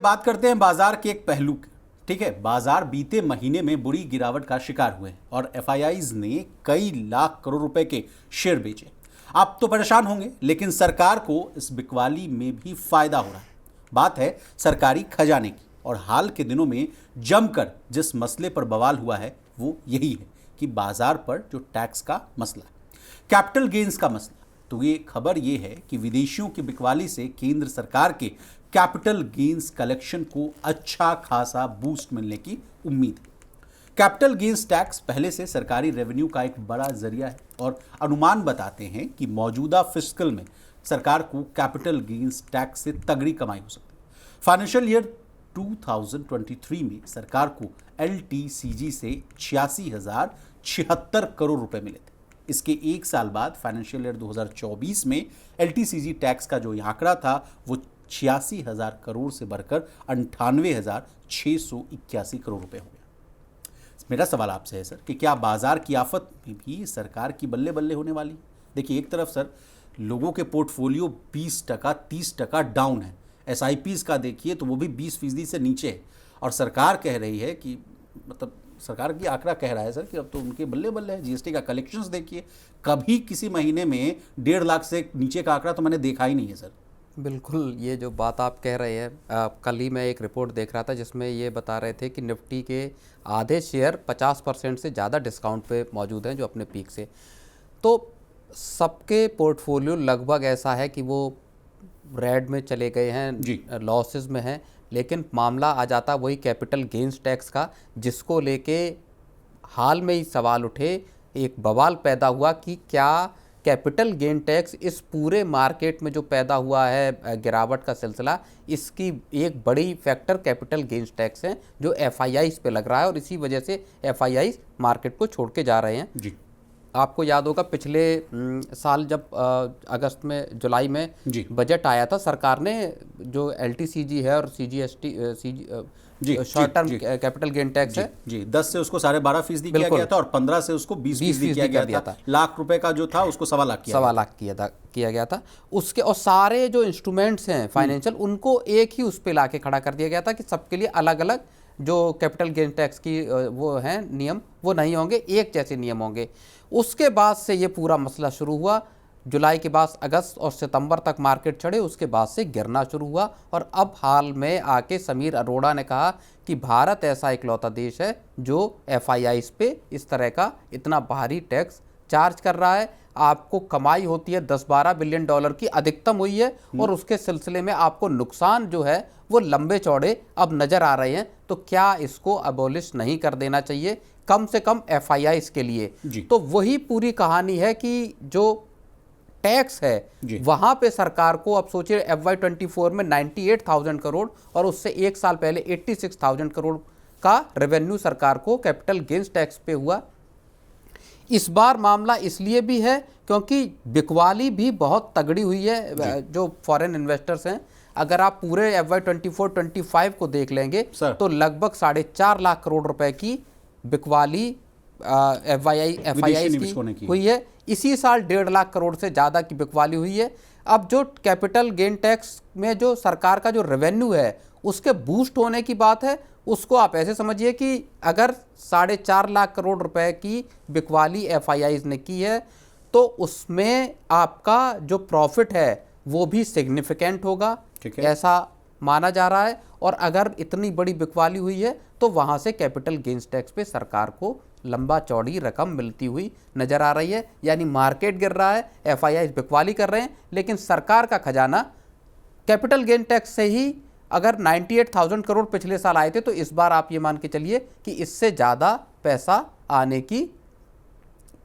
बात करते हैं बाजार के एक पहलू की। ठीक है, बाजार बीते महीने में बुरी गिरावट का शिकार हुए हैं और एफआईआईज ने कई लाख करोड़ रुपए के शेयर बेचे। आप तो परेशान होंगे, लेकिन सरकार को इस बिकवाली में भी फायदा हो रहा है। बात है सरकारी खजाने की, और हाल के दिनों में जमकर जिस मसले पर बवाल हुआ है वो यही है कि बाजार पर जो टैक्स का मसला है, कैपिटल गेन्स का मसला। तो ये खबर ये है कि विदेशियों की बिकवाली से केंद्र सरकार के कैपिटल गेन्स कलेक्शन को अच्छा खासा बूस्ट मिलने की उम्मीद है। कैपिटल गेन्स टैक्स पहले से सरकारी रेवेन्यू का एक बड़ा जरिया है और अनुमान बताते हैं कि मौजूदा फिस्कल में सरकार को कैपिटल गेन्स टैक्स से तगड़ी कमाई हो सकती है। फाइनेंशियल ईयर 2023 में सरकार को एलटीसीजी से 86,076 करोड़ रुपए मिले थे। इसके एक साल बाद फाइनेंशियल ईयर 2024 में एलटीसीजी टैक्स का जो आंकड़ा था वो 86,000 करोड़ से बढ़कर 98,681 करोड़ रुपए हो गया। मेरा सवाल आपसे है सर कि क्या बाजार की आफत में भी सरकार की बल्ले बल्ले होने वाली है? देखिए, एक तरफ सर लोगों के पोर्टफोलियो 20% 30% डाउन है। एसआईपीज का देखिए तो वो भी 20% से नीचे है, और सरकार कह रही है कि मतलब सरकार की आंकड़ा कह रहा है सर कि अब तो उनके बल्ले बल्ले है। जीएसटी का कलेक्शंस देखिए, कभी किसी महीने में 1.5 लाख से नीचे का आंकड़ा तो मैंने देखा ही नहीं है सर। बिल्कुल, ये जो बात आप कह रहे हैं, कल ही मैं एक रिपोर्ट देख रहा था जिसमें ये बता रहे थे कि निफ्टी के आधे शेयर 50% से ज़्यादा डिस्काउंट पे मौजूद हैं जो अपने पीक से। तो सबके पोर्टफोलियो लगभग ऐसा है कि वो रेड में चले गए हैं, लॉसेस में हैं। लेकिन मामला आ जाता वही कैपिटल गेन्स टैक्स का, जिसको लेके हाल में ही सवाल उठे, एक बवाल पैदा हुआ कि क्या कैपिटल गेन टैक्स इस पूरे मार्केट में जो पैदा हुआ है गिरावट का सिलसिला, इसकी एक बड़ी फैक्टर कैपिटल गेन्स टैक्स है जो एफआईआईज पे लग रहा है, और इसी वजह से एफआईआईज मार्केट को छोड़ के जा रहे हैं। जी, आपको याद होगा पिछले साल जब अगस्त में जुलाई में बजट आया था, सरकार ने जो एलटीसीजी है और CGST short term capital gain tax है जी 10 से उसको 12.5% किया गया था और 15 से उसको 20% किया गया था। लाख रुपए का जो था उसको 1.25 लाख किया गया था उसके, और सारे जो इंस्ट्रूमेंट्स हैं फाइनेंशियल उनको एक ही उस पर ला के खड़ा कर दिया गया था कि सबके लिए अलग अलग जो कैपिटल गेन टैक्स की वो हैं नियम, वो नहीं होंगे, एक जैसे नियम होंगे। उसके बाद से ये पूरा मसला शुरू हुआ। जुलाई के बाद अगस्त और सितंबर तक मार्केट चढ़े, उसके बाद से गिरना शुरू हुआ, और अब हाल में आके समीर अरोड़ा ने कहा कि भारत ऐसा इकलौता देश है जो एफआईआईज पे इस तरह का इतना भारी टैक्स चार्ज कर रहा है। आपको कमाई होती है 10-12 बिलियन डॉलर की, अधिकतम हुई है, और उसके सिलसिले में आपको नुकसान जो है वो लंबे चौड़े अब नजर आ रहे हैं। तो क्या इसको अबॉलिश नहीं कर देना चाहिए, कम से कम एफआईआईज के लिए? तो वही पूरी कहानी है कि जो टैक्स है वहां पे सरकार को, अब सोचिए FY24 में 98,000 करोड़ और उससे एक साल पहले 86,000 करोड़ का रेवेन्यू सरकार को कैपिटल गेन्स टैक्स पे हुआ। इस बार मामला इसलिए भी है क्योंकि बिकवाली भी बहुत तगड़ी हुई है जो फॉरेन इन्वेस्टर्स हैं। अगर आप पूरे FY24-25 को देख लेंगे तो लगभग 4.5 लाख करोड़ रुपए की बिकवाली एफआईआईज की हुई है। इसी साल 1.5 लाख करोड़ से ज़्यादा की बिकवाली हुई है। अब जो कैपिटल गेन टैक्स में जो सरकार का जो रेवेन्यू है उसके बूस्ट होने की बात है, उसको आप ऐसे समझिए कि अगर 4.5 लाख करोड़ रुपए की बिकवाली एफआईआईज ने की है तो उसमें आपका जो प्रॉफिट है वो भी सिग्निफिकेंट होगा, ऐसा माना जा रहा है। और अगर इतनी बड़ी बिकवाली हुई है तो वहां से कैपिटल गेन्स टैक्स पे सरकार को लंबा चौड़ी रकम मिलती हुई नजर आ रही है। यानी मार्केट गिर रहा है, एफआईआईज बिकवाली कर रहे हैं, लेकिन सरकार का खजाना कैपिटल गेन टैक्स से ही, अगर 98,000 करोड़ पिछले साल आए थे तो इस बार आप ये मान के चलिए कि इससे ज़्यादा पैसा आने की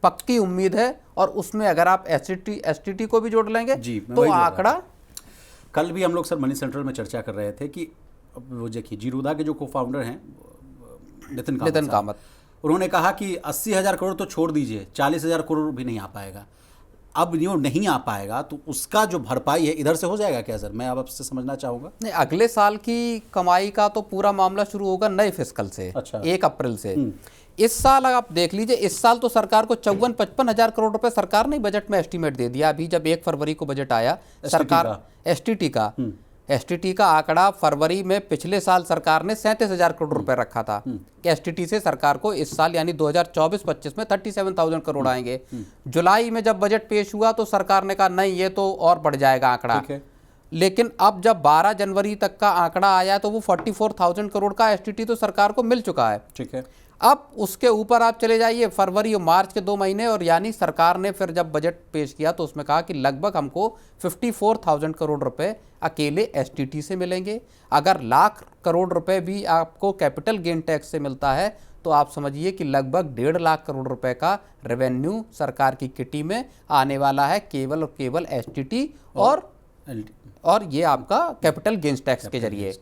पक्की उम्मीद है। और उसमें अगर आप एसटीटी को भी जोड़ लेंगे तो आंकड़ा, कल भी हम लोग सर मनी सेंट्रल में चर्चा कर रहे थे कि वो देखिए जीरोधा के जो को फाउंडर हैं नितिन कामत, उन्होंने कहा कि 80,000 करोड़ तो छोड़ दीजिए, 40,000 करोड़ भी नहीं आ पाएगा। अब जो नहीं आ पाएगा तो उसका जो भरपाई है इधर से हो जाएगा क्या सर? मैं अब आपसे समझना चाहूँगा। नहीं, अगले साल की कमाई का तो पूरा मामला शुरू होगा नए फिस्कल से। अच्छा। 1 अप्रैल से। इस साल आप देख लीजिए, इस साल तो सरकार को 54-55 हजार करोड़ रुपए सरकार ने बजट में एस्टीमेट दे दिया। अभी जब 1 फरवरी को बजट आया सरकार एसटीटी का एसटीटी का आंकड़ा फरवरी में पिछले साल सरकार ने 37,000 करोड़ रुपए रखा था कि एसटीटी से सरकार को इस साल यानी 2024-25 में 37,000 करोड़ आएंगे। जुलाई में जब बजट पेश हुआ तो सरकार ने कहा नहीं, ये तो और बढ़ जाएगा आंकड़ा। लेकिन अब जब 12 जनवरी तक का आंकड़ा आया तो वो 44,000 करोड़ का एसटीटी तो सरकार को मिल चुका है। ठीक है। अब उसके ऊपर आप चले जाइए फरवरी और मार्च के 2 महीने, और यानी सरकार ने फिर जब बजट पेश किया तो उसमें कहा कि लगभग हमको 54,000 करोड़ रुपए अकेले एसटीटी से मिलेंगे। अगर लाख करोड़ रुपए भी आपको कैपिटल गेन टैक्स से मिलता है तो आप समझिए कि लगभग 1.5 लाख करोड़ रुपए का रेवेन्यू सरकार की किटी में आने वाला है, केवल और केवल एसटीटी और ये आपका कैपिटल गेन्स टैक्स के जरिए।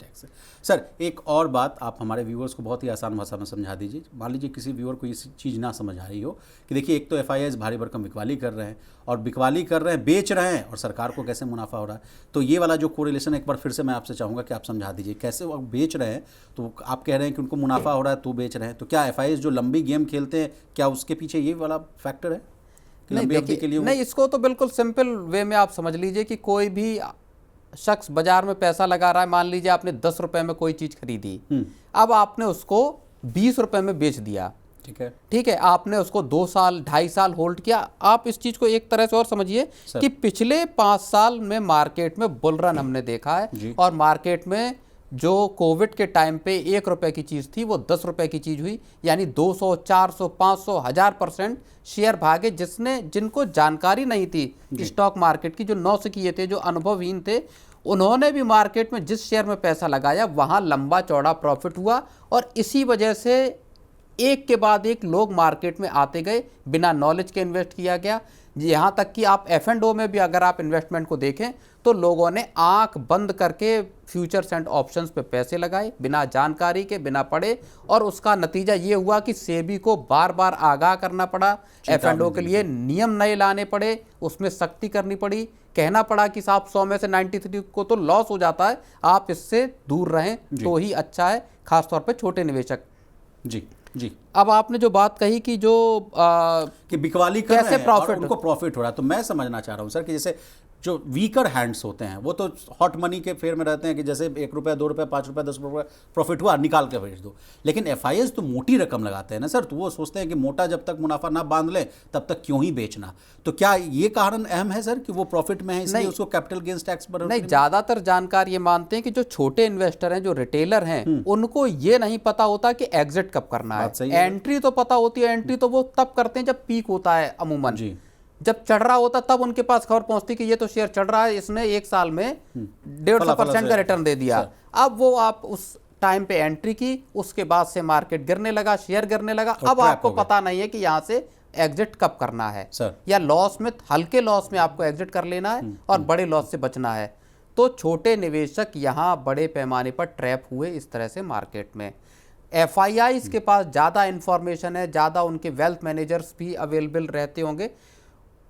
सर एक और बात आप हमारे व्यूअर्स को बहुत ही आसान भाषा में समझा दीजिए। मान लीजिए किसी व्यूअर को ये चीज़ ना समझ आ रही हो कि देखिए, एक तो एफआईआईज़ भारी भरकम बिकवाली कर रहे हैं और बिकवाली कर रहे हैं, बेच रहे हैं, और सरकार को कैसे मुनाफा हो रहा है। तो ये वाला जो कोरिलेशन एक बार फिर से मैं आपसे चाहूँगा कि आप समझा दीजिए, कैसे वो बेच रहे हैं तो आप कह रहे हैं कि उनको मुनाफा हो रहा है तो बेच रहे हैं, तो क्या एफआईआईज़ जो लंबी गेम खेलते हैं क्या उसके पीछे ये वाला फैक्टर है? नहीं, इसको तो बिल्कुल सिंपल वे में आप समझ लीजिए कि कोई भी शख्स बाजार में पैसा लगा रहा है। मान लीजिए आपने 10 रुपए में कोई चीज खरीदी, अब आपने उसको 20 रुपए में बेच दिया। ठीक है, आपने उसको 2 साल 2.5 साल होल्ड किया। आप इस चीज को एक तरह से और समझिए कि पिछले 5 साल में मार्केट में बुल रन हमने देखा है, और मार्केट में जो कोविड के टाइम पे 1 रुपए की चीज थी वो 10 रुपए की चीज हुई, यानी 200, 400, 500, 1000% शेयर भागे। जिनको जानकारी नहीं थी स्टॉक मार्केट की, जो नौसिखिए थे, जो अनुभवहीन थे, उन्होंने भी मार्केट में जिस शेयर में पैसा लगाया वहां लंबा चौड़ा प्रॉफिट हुआ, और इसी वजह से एक के बाद एक लोग मार्केट में आते गए, बिना नॉलेज के इन्वेस्ट किया गया। यहाँ तक कि आप F&O में भी अगर आप इन्वेस्टमेंट को देखें तो लोगों ने आंख बंद करके फ्यूचर्स एंड ऑप्शंस पे पैसे लगाए बिना जानकारी के, बिना पढ़े, और उसका नतीजा ये हुआ कि सेबी को बार बार आगाह करना पड़ा, F&O के लिए नियम नए लाने पड़े, उसमें सख्ती करनी पड़ी, कहना पड़ा कि साहब 100 में से 93 को तो लॉस हो जाता है, आप इससे दूर रहें तो ही अच्छा है, खासतौर पर छोटे निवेशक। जी। अब आपने जो बात कही कि जो कि बिकवाली कर रहे हैं और उनको प्रॉफिट हो रहा है, तो मैं समझना चाह रहा हूं सर कि जैसे जो वीकर हैंड्स होते हैं वो तो हॉट मनी के फेयर में रहते हैं कि जैसे 1 रुपया 2 रुपया 5 रुपया 10 रुपया प्रॉफिट हुआ निकाल के भेज दो। लेकिन एफआईआईज़ तो मोटी रकम लगाते हैं ना सर, तो वो सोचते हैं कि मोटा जब तक मुनाफा ना बांध ले तब तक क्यों ही बेचना। तो क्या ये कारण अहम है सर कि वो प्रॉफिट में है इसलिए उसको कैपिटल गेन्स टैक्स पर? नहीं, ज्यादातर जानकार ये मानते हैं कि जो छोटे इन्वेस्टर हैं, जो रिटेलर हैं, उनको ये नहीं पता होता कि एग्जिट कब करना है। एंट्री तो पता होती है, एंट्री तो वो तब करते हैं जब पीक होता है अमूमन, जब चढ़ रहा होता तब उनके पास खबर पहुंचती कि ये तो शेयर चढ़ रहा है, इसने 1 साल में 150% का रिटर्न दे दिया। अब वो आप उस टाइम पे एंट्री की, उसके बाद से मार्केट गिरने लगा, शेयर गिरने लगा, अब आपको पता नहीं है कि यहाँ से एग्जिट कब करना है, या लॉस में, हल्के लॉस में आपको एग्जिट कर लेना है और बड़े लॉस से बचना है। तो छोटे निवेशक यहाँ बड़े पैमाने पर ट्रैप हुए इस तरह से मार्केट में। एफआईआईज़ के पास ज़्यादा इंफॉर्मेशन है, ज़्यादा उनके वेल्थ मैनेजर्स भी अवेलेबल रहते होंगे,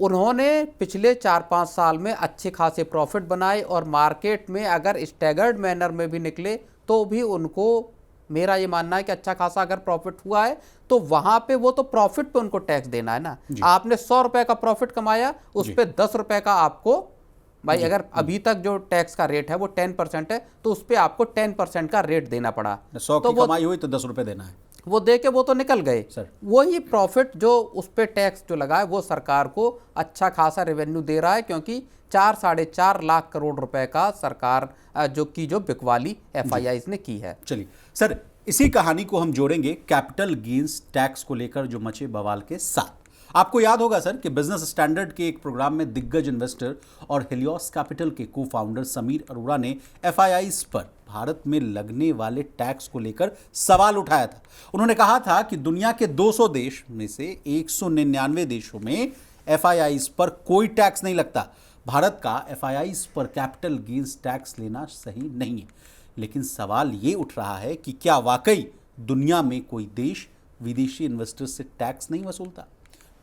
उन्होंने पिछले 4-5 साल में अच्छे खासे प्रॉफिट बनाए, और मार्केट में अगर स्टैगर्ड मैनर में भी निकले तो भी उनको, मेरा ये मानना है कि अच्छा खासा अगर प्रॉफिट हुआ है तो वहां पे वो तो प्रॉफिट पे उनको टैक्स देना है ना। आपने 100 रुपए का प्रॉफिट कमाया, उस पे 10 रुपए का आपको, भाई अगर अभी तक जो टैक्स का रेट है वो 10% है तो उस पे आपको 10% का रेट देना पड़ा। 100 की कमाई हुई तो 10 रुपए देना है, वो दे के वो तो निकल गए सर। वही प्रॉफिट जो उस पे टैक्स जो लगा है वो सरकार को अच्छा खासा रेवेन्यू दे रहा है, क्योंकि 4-4.5 लाख करोड़ रुपए का सरकार जो बिकवाली एफआईआईज़ ने की है। चलिए सर, इसी कहानी को हम जोड़ेंगे कैपिटल गेन्स टैक्स को लेकर जो मचे बवाल के साथ। आपको याद होगा सर कि बिजनेस स्टैंडर्ड के एक प्रोग्राम में दिग्गज इन्वेस्टर और हेलियोस कैपिटल के को फाउंडर समीर अरोड़ा ने एफआईआईज़ पर भारत में लगने वाले टैक्स को लेकर सवाल उठाया था। उन्होंने कहा था कि दुनिया के 200 देश में से 199 देशों में एफआईआईज़ पर कोई टैक्स नहीं लगता। भारत का एफआईआईज़ पर कैपिटल गेन्स टैक्स लेना सही नहीं है। लेकिन सवाल ये उठ रहा है कि क्या वाकई दुनिया में कोई देश विदेशी इन्वेस्टर्स से टैक्स नहीं वसूलता?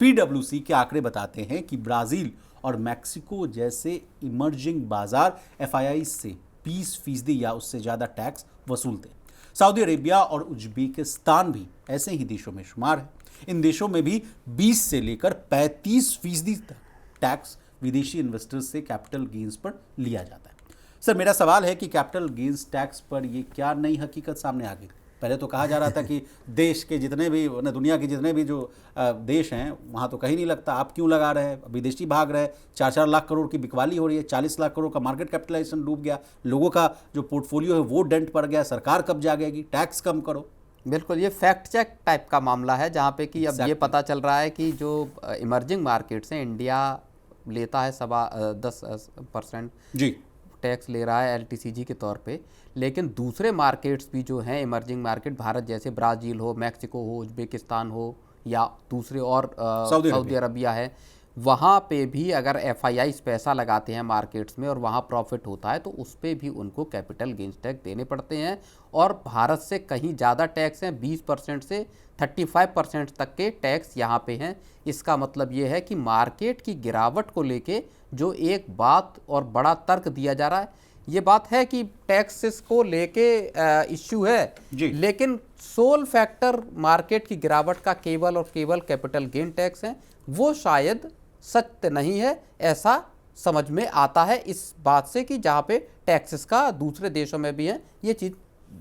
पीडब्ल्यूसी के आंकड़े बताते हैं कि ब्राजील और मैक्सिको जैसे इमर्जिंग बाजार एफआईआईज़ से 20% या उससे ज़्यादा टैक्स वसूलते। सऊदी अरेबिया और उज्बेकिस्तान भी ऐसे ही देशों में शुमार है। इन देशों में भी 20 से लेकर 35% तक टैक्स विदेशी इन्वेस्टर्स से कैपिटल गेन्स पर लिया जाता है। सर मेरा सवाल है कि कैपिटल गेन्स टैक्स पर ये क्या नई हकीकत सामने आ गई? पहले तो कहा जा रहा था कि देश के जितने भी दुनिया के जितने भी जो देश हैं वहाँ तो कहीं नहीं लगता, आप क्यों लगा रहे हैं? विदेशी भाग रहे हैं, 4-4 लाख करोड़ की बिकवाली हो रही है, 40 लाख करोड़ का मार्केट कैपिटलाइजेशन डूब गया, लोगों का जो पोर्टफोलियो है वो डेंट पड़ गया, सरकार कब जागेगी? टैक्स कम करो। बिल्कुल, ये फैक्ट चेक टाइप का मामला है जहाँ पे कि अब ये पता चल रहा है कि जो इमर्जिंग मार्केट्स हैं, इंडिया लेता है 10% जी टैक्स ले रहा है एलटीसीजी के तौर पे, लेकिन दूसरे मार्केट्स भी जो हैं इमर्जिंग मार्केट, भारत जैसे ब्राज़ील हो, मैक्सिको हो, उज़्बेकिस्तान हो या दूसरे और सऊदी अरबिया है, वहाँ पे भी अगर एफआईआईज़ पैसा लगाते हैं मार्केट्स में और वहाँ प्रॉफिट होता है तो उस पे भी उनको कैपिटल गेंस टैक्स देने पड़ते हैं। और भारत से कहीं ज़्यादा टैक्स हैं, 20% से 35% तक के टैक्स यहाँ पे हैं। इसका मतलब ये है कि मार्केट की गिरावट को लेके जो एक बात और बड़ा तर्क दिया जा रहा है, ये बात है कि टैक्सेस को लेके इश्यू है, लेकिन सोल फैक्टर मार्केट की गिरावट का केवल और केवल कैपिटल गेन टैक्स है, वो शायद सत्य नहीं है, ऐसा समझ में आता है इस बात से कि जहाँ पे टैक्सेस का दूसरे देशों में भी है, ये चीज़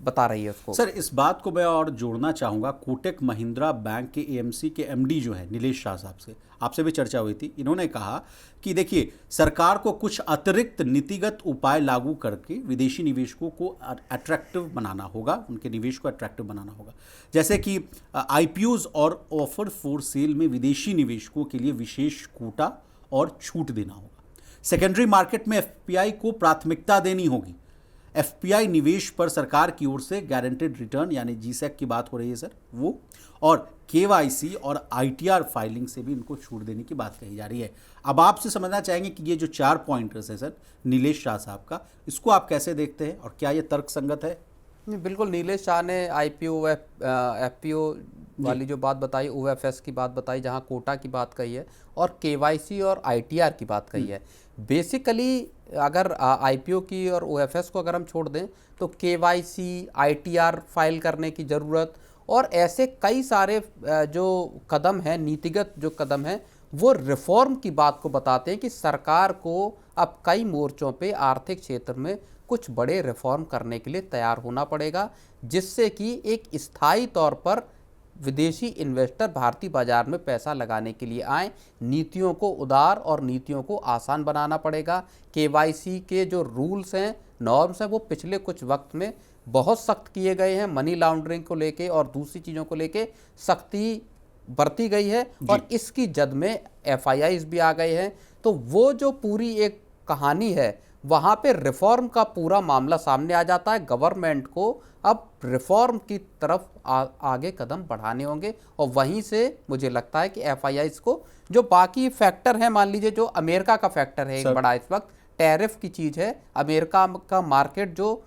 बता रही है उसको। सर इस बात को मैं और जोड़ना चाहूँगा, कोटक महिंद्रा बैंक के एएमसी के एमडी जो हैं नीलेश शाह साहब से आपसे भी चर्चा हुई थी। इन्होंने कहा कि देखिए सरकार को कुछ अतिरिक्त नीतिगत उपाय लागू करके विदेशी निवेशकों को अट्रैक्टिव बनाना होगा, उनके निवेश को अट्रैक्टिव बनाना होगा, जैसे कि आईपीओज और ऑफर फॉर सेल में विदेशी निवेशकों के लिए विशेष कोटा और छूट देना होगा। सेकेंडरी मार्केट में एफपीआई को प्राथमिकता देनी होगी। एफपीआई निवेश पर सरकार की ओर से गारंटेड रिटर्न यानी जीसैक की बात हो रही है सर, वो और केवाईसी और आईटीआर फाइलिंग से भी इनको छूट देने की बात कही जा रही है। अब आपसे समझना चाहेंगे कि ये जो 4 पॉइंटर्स है सर नीलेश शाह साहब का, इसको आप कैसे देखते हैं और क्या ये तर्कसंगत है? बिल्कुल, नीलेश शाह ने आईपीओ एफपीओ वाली जो बात बताई, ओएफएस की बात बताई, जहां कोटा की बात कही है और केवाईसी और आईटीआर की बात कही है। बेसिकली अगर आईपीओ की और ओएफएस को अगर हम छोड़ दें तो केवाईसी, आईटीआर फाइल करने की ज़रूरत और ऐसे कई सारे जो कदम हैं, नीतिगत जो कदम हैं, वो रिफॉर्म की बात को बताते हैं कि सरकार को अब कई मोर्चों पे आर्थिक क्षेत्र में कुछ बड़े रिफॉर्म करने के लिए तैयार होना पड़ेगा, जिससे कि एक स्थायी तौर पर विदेशी इन्वेस्टर भारतीय बाजार में पैसा लगाने के लिए आए। नीतियों को उदार और नीतियों को आसान बनाना पड़ेगा। केवाईसी के जो रूल्स हैं, नॉर्म्स हैं, वो पिछले कुछ वक्त में बहुत सख्त किए गए हैं। मनी लॉन्ड्रिंग को लेके और दूसरी चीज़ों को लेके सख्ती बरती गई है और इसकी जद में एफआईआईज़ भी आ गए हैं। तो वो जो पूरी एक कहानी है, वहाँ पे रिफॉर्म का पूरा मामला सामने आ जाता है। गवर्नमेंट को अब रिफॉर्म की तरफ आगे कदम बढ़ाने होंगे और वहीं से मुझे लगता है कि एफआईआईज़ को जो बाकी फैक्टर हैं, मान लीजिए जो अमेरिका का फैक्टर है एक बड़ा इस वक्त, टैरिफ की चीज़ है, अमेरिका का मार्केट जो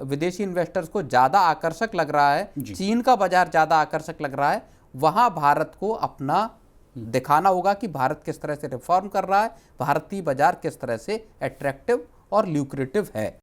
विदेशी इन्वेस्टर्स को ज़्यादा आकर्षक लग रहा है, चीन का बाजार ज़्यादा आकर्षक लग रहा है, वहाँ भारत को अपना दिखाना होगा कि भारत किस तरह से रिफॉर्म कर रहा है, भारतीय बाजार किस तरह से अट्रैक्टिव और ल्यूक्रेटिव है।